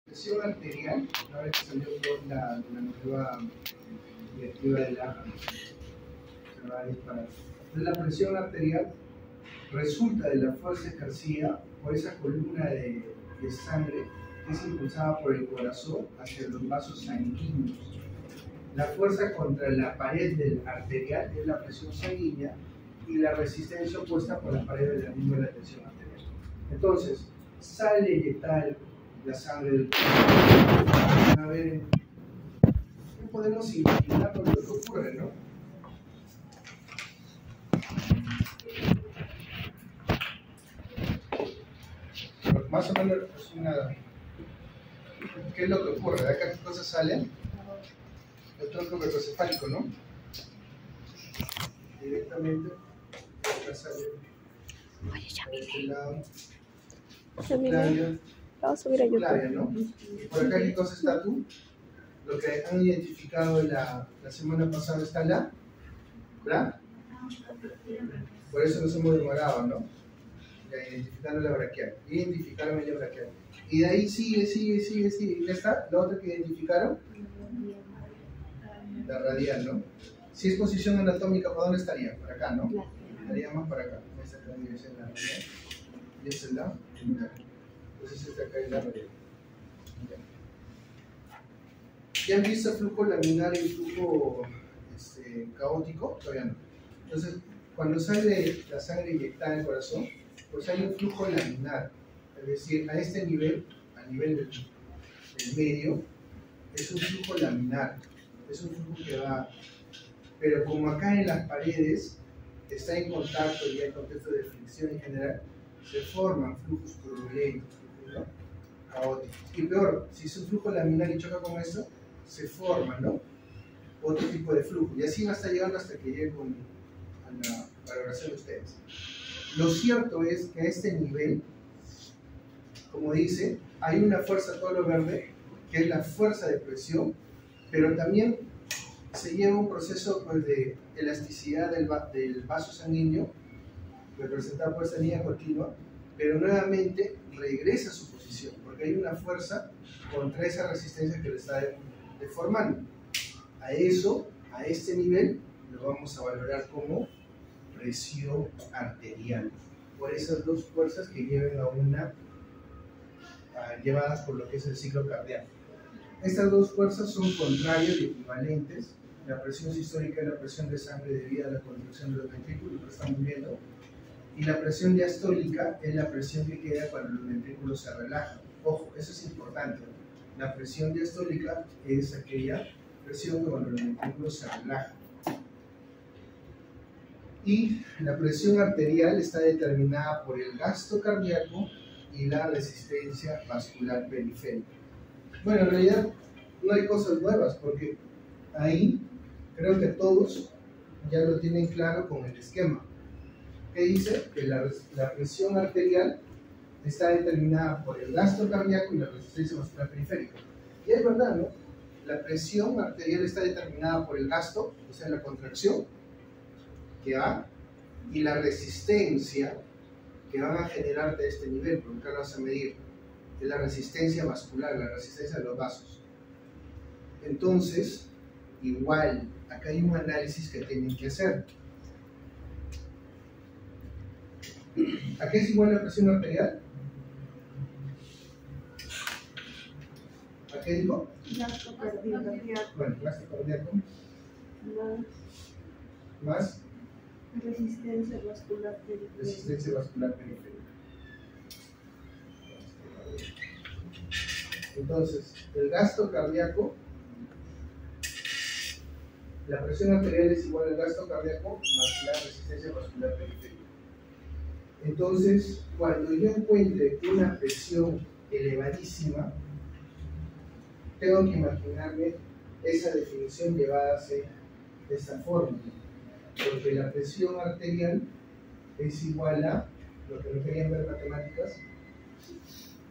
Presión arterial, una vez que salió por la nueva directiva de la se va a disparar. Entonces, la presión arterial resulta de la fuerza ejercida por esa columna de sangre que es impulsada por el corazón hacia los vasos sanguíneos. La fuerza contra la pared del arterial es la presión sanguínea y la resistencia opuesta por la pared del anillo de la tensión arterial. Entonces, sale eyectada la sangre del cuerpo. A ver, ¿qué podemos imaginar lo que ocurre, no? Más o menos es una... ¿Qué es lo que ocurre? ¿De acá qué cosas salen? El tronco microcefálico, ¿no? Directamente, acá sale por este lado. Vamos a subir a YouTube. ¿No? Y por acá, ¿qué cosa está tú? Lo que han identificado la semana pasada está la por eso nos hemos demorado, ¿no? Ya identificando la braquial. Identificaron la braquial. Y de ahí sigue. ¿Ya está? ¿La otra que identificaron? La radial, ¿no? Si es posición anatómica, ¿para dónde estaría? Para acá, ¿no? Estaría más para acá. Esta acá debe ser la radial. Y esta es la femoral. Entonces esta acá es la radial. ¿Ya han visto el flujo laminar y el flujo caótico? Todavía no. Entonces, cuando sale la sangre inyectada en el corazón, pues hay un flujo laminar. Es decir, a este nivel, a nivel del medio, es un flujo laminar. Es un flujo que va. Pero como acá en las paredes está en contacto y hay contexto de fricción en general, se forman flujos turbulentos, ¿no? Caóticos. Y peor, si es un flujo laminar y choca con esto, se forma, ¿no? Otro tipo de flujo. Y así va a estar llegando hasta que llegue a la valoración de ustedes. Lo cierto es que a este nivel, como dice, hay una fuerza a todo lo verde, que es la fuerza de presión, pero también se lleva un proceso pues, de elasticidad del vaso sanguíneo, representado por esta línea continua, pero nuevamente regresa a su posición, porque hay una fuerza contra esa resistencia que le está deformando. A eso, a este nivel, lo vamos a valorar como presión arterial, por esas dos fuerzas que llevan a una, llevadas por lo que es el ciclo cardíaco. Estas dos fuerzas son contrarias y equivalentes. La presión sistólica es la presión de sangre debida a la contracción de los ventrículos, que estamos viendo, y la presión diastólica es la presión que queda cuando los ventrículos se relajan. Ojo, eso es importante. La presión diastólica es aquella presión que cuando los ventrículos se relajan. Y la presión arterial está determinada por el gasto cardíaco y la resistencia vascular periférica. Bueno, en realidad no hay cosas nuevas, porque ahí creo que todos ya lo tienen claro con el esquema. ¿Qué dice? Que la presión arterial está determinada por el gasto cardíaco y la resistencia vascular periférica. Y es verdad, ¿no? La presión arterial está determinada por el gasto, o sea, la contracción que va, y la resistencia que van a generar de este nivel, porque acá lo vas a medir, es la resistencia vascular, la resistencia de los vasos. Entonces, igual, acá hay un análisis que tienen que hacer. ¿A qué es igual la presión arterial? ¿A qué digo? Gasto cardíaco. Bueno, gasto cardíaco. Más Resistencia vascular periférica. Resistencia vascular periférica. Entonces, el gasto cardíaco, la presión arterial es igual al gasto cardíaco más la resistencia vascular periférica. Entonces, cuando yo encuentre una presión elevadísima, tengo que imaginarme esa definición llevada de esta forma, porque la presión arterial es igual a, lo que no querían ver matemáticas,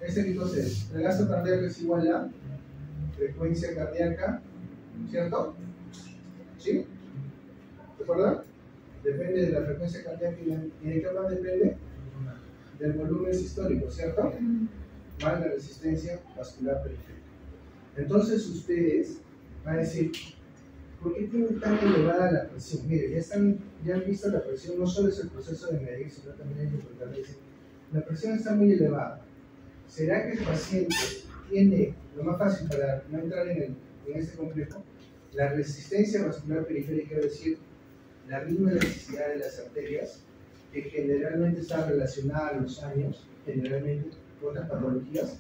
¿qué cosa es? El gasto cardíaco es igual a frecuencia cardíaca, ¿cierto? ¿Sí? ¿De acuerdo? Depende de la frecuencia cardíaca y de qué más depende? Del volumen sistólico, ¿cierto? más la resistencia vascular periférica. Entonces ustedes van a decir, ¿por qué tiene tan elevada la presión? Mire, ya han visto la presión, no solo es el proceso de medir, sino también hay que fortalecer. La presión está muy elevada. ¿Será que el paciente tiene, lo más fácil para no entrar en este complejo, la resistencia vascular periférica, es decir, la misma elasticidad de las arterias, que generalmente está relacionada a los años, generalmente con otras patologías,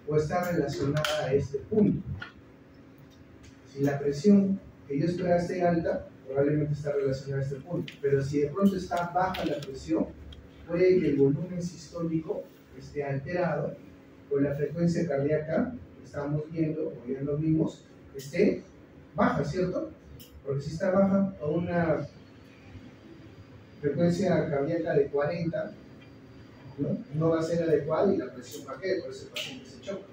o está relacionada a este punto? Si la presión que yo esperaba esté alta, probablemente está relacionada a este punto, pero si de pronto está baja la presión, puede que el volumen sistólico esté alterado, o la frecuencia cardíaca que estamos viendo, o ya lo vimos, esté baja, ¿cierto? Porque si está baja a una frecuencia cardíaca de 40, no va a ser adecuada y la presión va a caer, por eso el paciente se choca.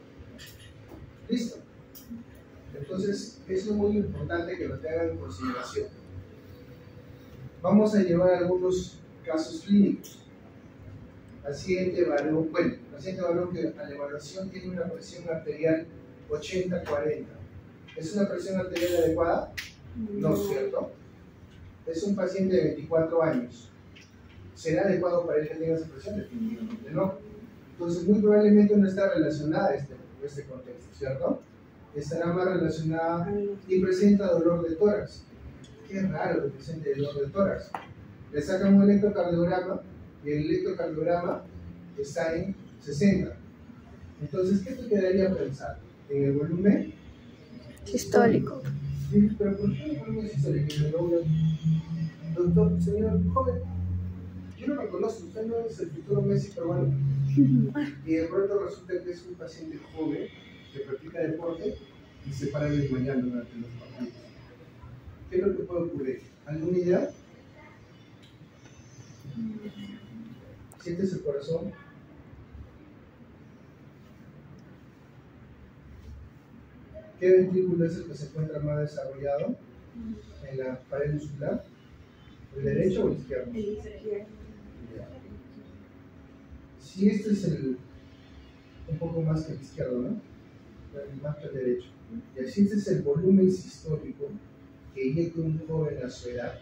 ¿Listo? Entonces, eso es muy importante que lo tengan en consideración. Vamos a llevar algunos casos clínicos. Paciente varón, que a la evaluación tiene una presión arterial 80-40. ¿Es una presión arterial adecuada? No, ¿cierto? Es un paciente de 24 años. ¿Será adecuado para él que tenga esa presión? Definitivamente no. Entonces, muy probablemente no está relacionada a este contexto, ¿cierto? Estará más relacionada y presenta dolor de tórax. Qué raro que presente dolor de tórax. Le sacan un electrocardiograma y el electrocardiograma está en 60. Entonces, ¿qué te quedaría pensar? ¿En el volumen Sistólico. Sí, pero ¿por qué el volumen sistólico? Doctor, señor joven, yo no lo conozco, usted no es el futuro Messi peruano. Y de pronto resulta que es un paciente joven que practica deporte y se para desmayando durante los partidos. ¿Qué es lo que puede ocurrir? ¿Alguna idea? ¿Sientes el corazón? ¿Qué ventrículo es el que se encuentra más desarrollado en la pared muscular? ¿El derecho o el izquierdo? El izquierdo. Si este es un poco más que el izquierdo, ¿no? Más que el derecho. Y así este es el volumen sistólico que inyecta un joven a su edad.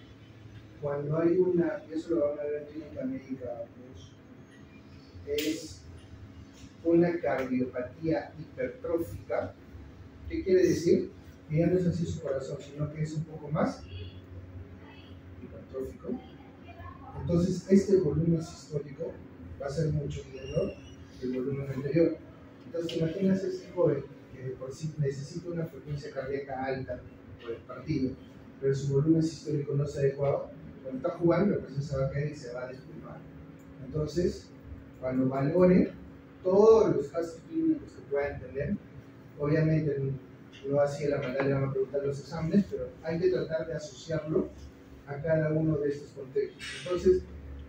Cuando hay y eso lo van a ver en clínica médica, pues, es una cardiopatía hipertrófica. ¿Qué quiere decir? Que ya no es así su corazón, sino que es un poco más hipertrófico. Entonces, este volumen sistólico va a ser mucho menor que el volumen anterior. Entonces, imaginas este joven que por sí necesita una frecuencia cardíaca alta por el partido, pero su volumen sistólico no es adecuado. Cuando está jugando, la presión se va a caer y se va a desplomar. Entonces, cuando valore todos los casos clínicos que puedan tener, obviamente no así a la maldad le van a preguntar los exámenes, pero hay que tratar de asociarlo a cada uno de estos contextos. Entonces,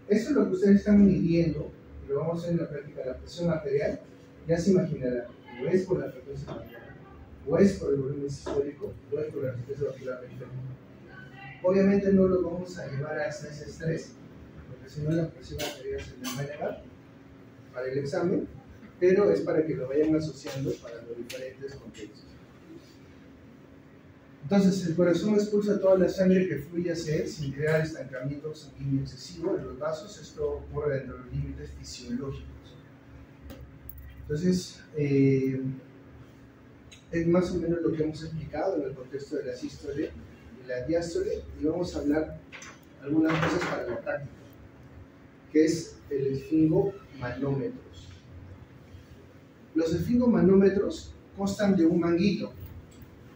eso es lo que ustedes están midiendo, y lo vamos a hacer en la práctica, la presión arterial. Ya se imaginarán, o es por la frecuencia cardíaca, o es por el volumen sistólico, o es por la resistencia vascular periférica. Obviamente no lo vamos a llevar hasta ese estrés, porque si no la presión arterial se les va a elevar para el examen, pero es para que lo vayan asociando para los diferentes contextos. Entonces, el corazón expulsa toda la sangre que fluye hacia él sin crear estancamiento sanguíneo excesivo en los vasos. Esto ocurre dentro de los límites fisiológicos. Entonces, es más o menos lo que hemos explicado en el contexto de la sístole y la diástole, y vamos a hablar algunas cosas para la práctica, que es el esfingomanómetros. Los esfingomanómetros constan de un manguito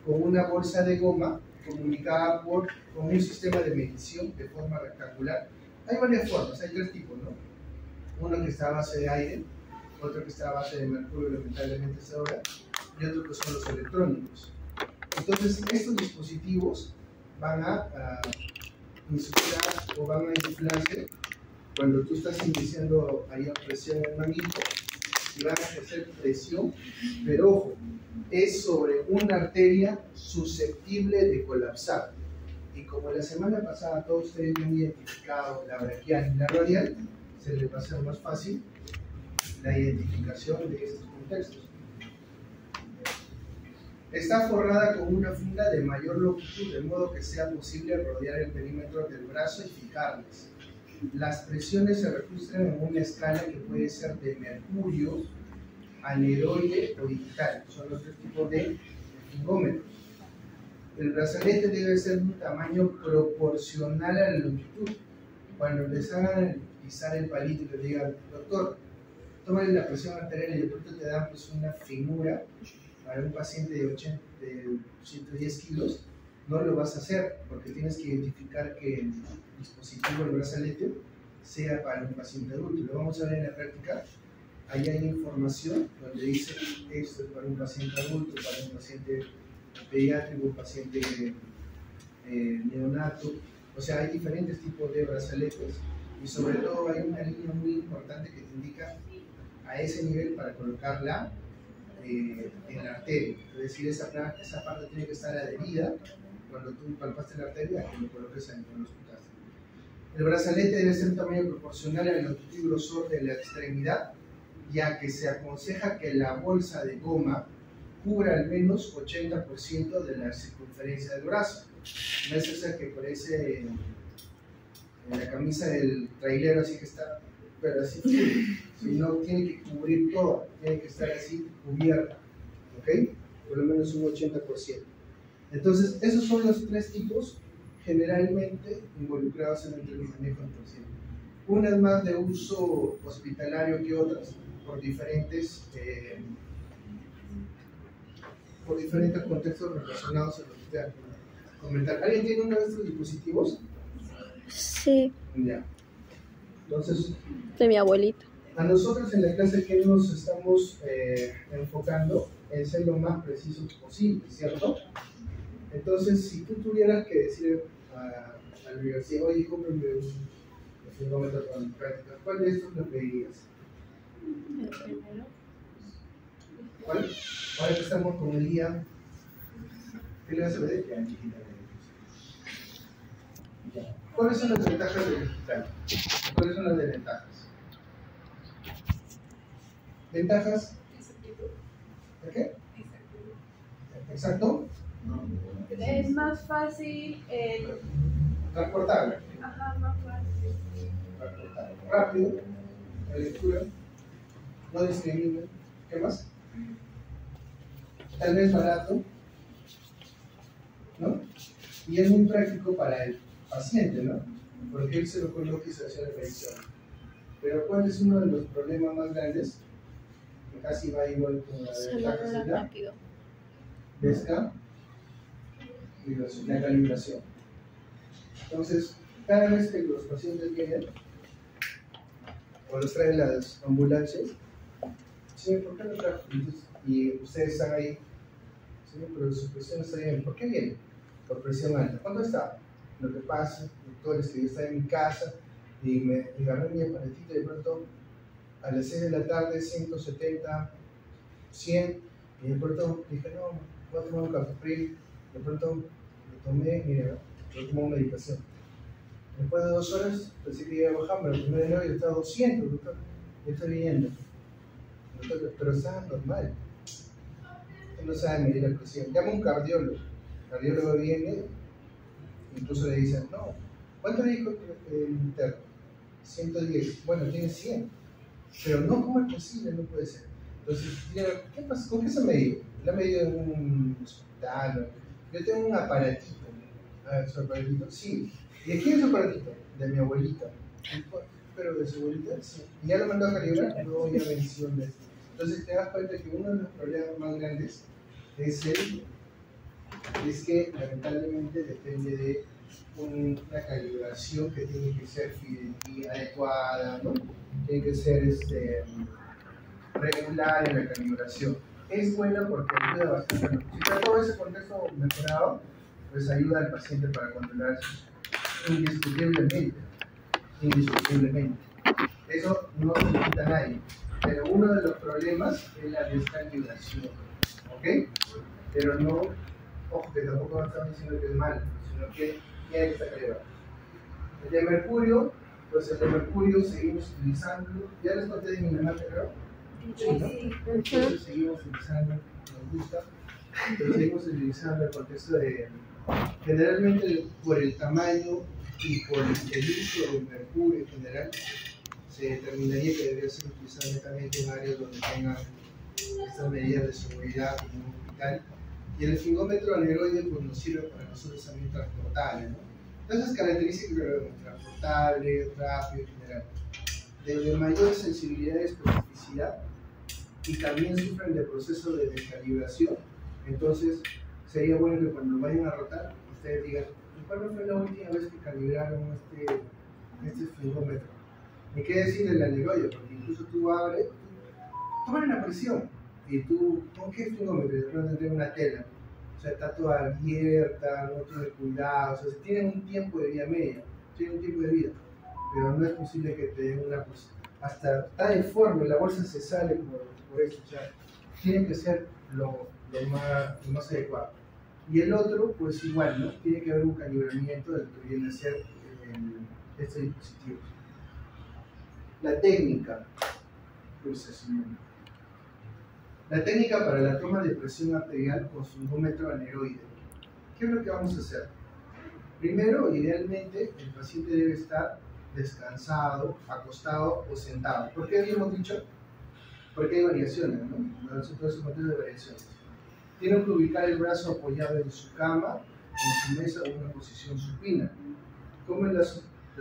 con una bolsa de goma comunicada con un sistema de medición de forma rectangular. Hay varias formas, hay tres tipos, ¿no? Uno que está a base de aire, otro que está a base de mercurio, lamentablemente es ahora, y otro que son los electrónicos. Entonces, estos dispositivos van a insuflar o van a inflarse cuando tú estás iniciando ahí a presión en el manguito, y van a ejercer presión, pero ojo, es sobre una arteria susceptible de colapsar. Y como la semana pasada todos ustedes han identificado la braquial y la radial, se les va a hacer más fácil la identificación de estos contextos. Está forrada con una funda de mayor longitud, de modo que sea posible rodear el perímetro del brazo y fijarlas. Las presiones se registran en una escala que puede ser de mercurio, aneroide o digital. Son los tres tipos de fingómetros. El brazalete debe ser de un tamaño proporcional a la longitud. Cuando les hagan pisar el palito y te digan, doctor, tómale la presión arterial y de pronto te dan pues, una figura para un paciente de 110 kilos, no lo vas a hacer porque tienes que identificar que el dispositivo, el brazalete, sea para un paciente adulto. Lo vamos a ver en la práctica. Ahí hay información donde dice esto es para un paciente adulto, para un paciente pediátrico, un paciente neonato. O sea, hay diferentes tipos de brazaletes y sobre todo hay una línea muy importante que te indica a ese nivel para colocarla en la arteria. Es decir, esa parte tiene que estar adherida cuando tú palpaste la arteria, que lo coloques en el hospital. El brazalete debe ser un tamaño proporcional a la longitud y grosor de la extremidad, ya que se aconseja que la bolsa de goma cubra al menos 80% de la circunferencia del brazo. No es esa que parece en la camisa del trailero, así que está, pero así, sino tiene que cubrir todo, tiene que estar así cubierta, ¿ok? Por lo menos un 80%. Entonces, esos son los tres tipos generalmente involucrados en el manejo del paciente. Unas más de uso hospitalario que otras, por diferentes contextos relacionados a lo que te voy a comentar. ¿Alguien tiene uno de estos dispositivos? Sí. Ya. Entonces, De mi abuelita. a nosotros en la clase que nos estamos enfocando en ser lo más precisos posible, ¿cierto? Entonces, si tú tuvieras que decir a la universidad, oye, cómprame un fingómetro con práctica, ¿cuál de estos lo pedirías? El primero. ¿Cuál? Ahora que estamos con el día, ¿qué le vas a pedir? ¿Cuáles son las ventajas del digital? ¿Cuáles son las desventajas? ¿Ventajas? ¿De qué? ¿Exacto? Es más fácil Transportable. Ajá, más fácil. Transportable. Rápido. La lectura. No discrimina. ¿Qué más? Tal vez barato. ¿No? Y es muy práctico para el paciente, ¿no? Porque él se lo coloca y se hace la revisión. Pero ¿cuál es uno de los problemas más grandes? Que casi va igual con la de la capacidad. Rápido. Pesca, la calibración. Entonces, cada vez que los pacientes vienen o los traen las ambulancias, señor, ¿por qué no trajo? Y ustedes están ahí, señor, pero su presión está bien. ¿Por qué viene? Por presión alta. ¿Cuánto está? Lo que pasa, doctor, es que yo estaba en mi casa y me agarré mi aparatito y de pronto a las 6 de la tarde, 170, 100, y de pronto dije, no, voy a tomar un café, de pronto lo tomé, mira, voy a tomar una medicación. Después de 2 horas, pensé que iba a bajar, pero primero de nuevo yo estaba a 200, doctor, yo estoy viendo. Doctor, pero está normal. Usted no sabe medir la presión. Llama a un cardiólogo. El cardiólogo viene, incluso le dicen, no, ¿cuánto le dijo el interno? 110. Bueno, tiene 100. Pero no, ¿cómo es posible? No puede ser. Entonces, ¿qué pasa? ¿Con qué se medido? ¿La ha medido en un hospital? Yo tengo un aparatito. ¿Su aparatito? Sí. ¿Y de quién es su aparatito? De mi abuelita. ¿Pero de su abuelita? Sí. ¿Y ya lo mandó a calibrar? No, ya venció de esto. Entonces, te das cuenta que uno de los problemas más grandes es que lamentablemente depende de una calibración que tiene que ser adecuada, ¿no? Tiene que ser regular en la calibración. Es buena porque ayuda bastante. Si está todo ese contexto mejorado, pues ayuda al paciente para controlar indiscutiblemente. Eso no se le quita a nadie. Pero uno de los problemas es la descalibración. ¿Ok? Pero no, ojo, que tampoco estamos diciendo que es malo, sino que tiene que estar calibrado. El de mercurio, pues el de mercurio seguimos utilizando. Ya les conté de mi mamá, creo. Sí, ¿no? Entonces seguimos utilizando, nos gusta, pero seguimos utilizando el contexto de, generalmente por el tamaño y por el uso del mercurio en general, se determinaría que debería ser utilizado netamente en áreas donde tengan estas medidas de seguridad como un hospital. Y el esfingómetro aneroide pues, nos sirve para nosotros también transportable, ¿no? Entonces características transportable, rápido en general, de mayor sensibilidad y especificidad, y también sufren de proceso de descalibración. Entonces sería bueno que cuando vayan a rotar ustedes digan ¿cuándo fue la última vez que calibraron este esfingómetro? Ni qué decir del aneroide, porque incluso tú abres, toman la presión y tú, ¿con qué esfingómetro? De pronto tiene una tela, o sea, está toda abierta, no tiene cuidado, o sea, tienen un tiempo de vida media, tienen un tiempo de vida, pero no es posible que te den una presión. Hasta está deforme, la bolsa se sale por eso, o sea, tiene que ser lo más adecuado. Y el otro, pues igual, ¿no? Tiene que haber un calibramiento del que viene a ser este dispositivo. La técnica, la técnica para la toma de presión arterial con sfingómetro aneroide. ¿Qué es lo que vamos a hacer? Primero, idealmente, el paciente debe estar descansado, acostado o sentado. ¿Por qué habíamos dicho? Porque hay variaciones, ¿no? Entonces, un montón de variaciones. Tienen que ubicar el brazo apoyado en su cama, en su mesa o en una posición supina. ¿Cómo es la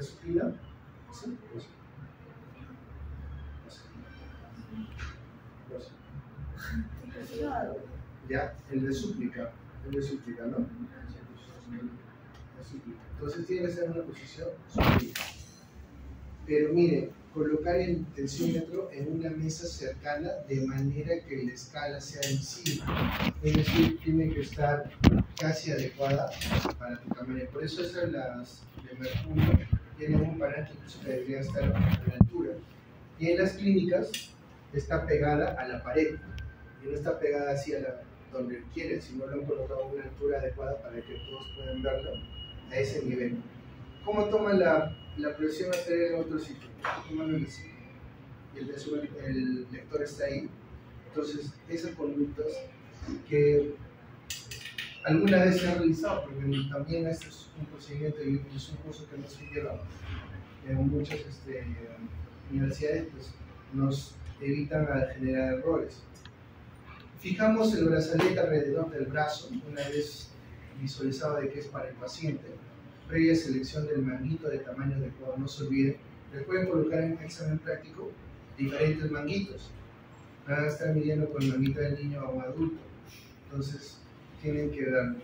supina? ¿Sí? Ya, el de súplica, ¿no? Entonces tiene que ser en una posición súplica. Pero mire, colocar el tensiómetro en una mesa cercana de manera que la escala sea encima. Es decir, tiene que estar casi adecuada para tu tamaño. Por eso esas las de mercurio tienen un parámetro que debería estar a la altura. Y en las clínicas está pegada a la pared. Y no está pegada así a donde quieren, sino lo han colocado a una altura adecuada para que todos puedan verlo a ese nivel. ¿Cómo toma la presión arterial en otro sitio? Y el lector está ahí. Entonces, esas conductas que alguna vez se han realizado, porque también este es un procedimiento y es un curso que nos lleva en muchas universidades, pues nos evitan a generar errores. Fijamos el brazalete alrededor del brazo, una vez visualizado de que es para el paciente, previa selección del manguito de tamaño adecuado. No se olviden, les pueden colocar en un examen práctico diferentes manguitos. Van a estar midiendo con el manguito del niño a un adulto. Entonces, tienen que darlo.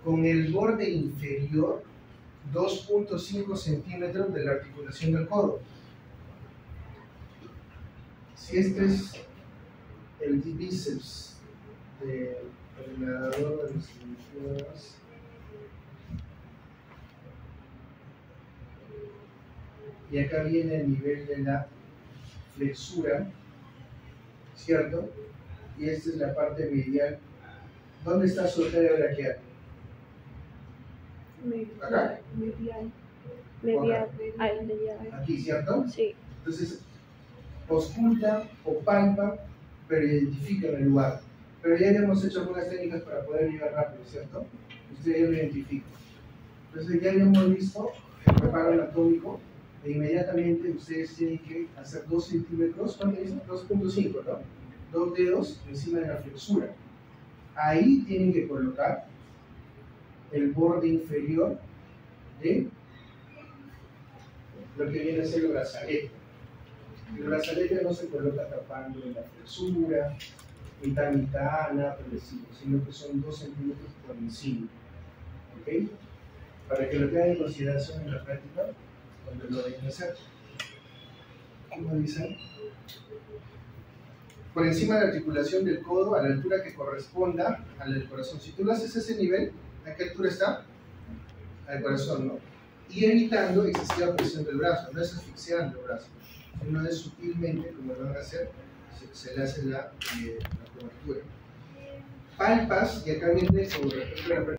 Con el borde inferior, 2.5 centímetros de la articulación del codo. Si este es el bíceps del nadador de las Olimpiadas, y acá viene el nivel de la flexura, ¿cierto? Y esta es la parte medial. ¿Dónde está su arteria braquial? ¿Acá? Medial. Aquí, ¿cierto? Sí. Entonces, ausculta o palpa, pero identifican el lugar. Pero ya hemos hecho algunas técnicas para poder llegar rápido, ¿cierto? Ustedes ya lo identifican. Entonces, ya hemos visto el preparo anatómico, e inmediatamente ustedes tienen que hacer 2 centímetros, ¿cuánto dicen? 2.5, ¿no? 2 dedos encima de la flexura. Ahí tienen que colocar el borde inferior de lo que viene a ser el brazalete. El brazalete no se coloca tapando en la flexura, mitad, nada por el estilo, sino que son 2 centímetros por encima. ¿Ok? Para que lo tengan en consideración en la práctica cuando lo deben hacer. ¿Cómo dicen? Por encima de la articulación del codo, a la altura que corresponda a la del corazón. Si tú lo haces a ese nivel, ¿a qué altura está? Al corazón, ¿no? Y evitando excesiva presión del brazo, no es asfixiando el brazo, sino es sutilmente, como lo van a hacer, se le hace la cobertura. Palpas, y acá viene sobre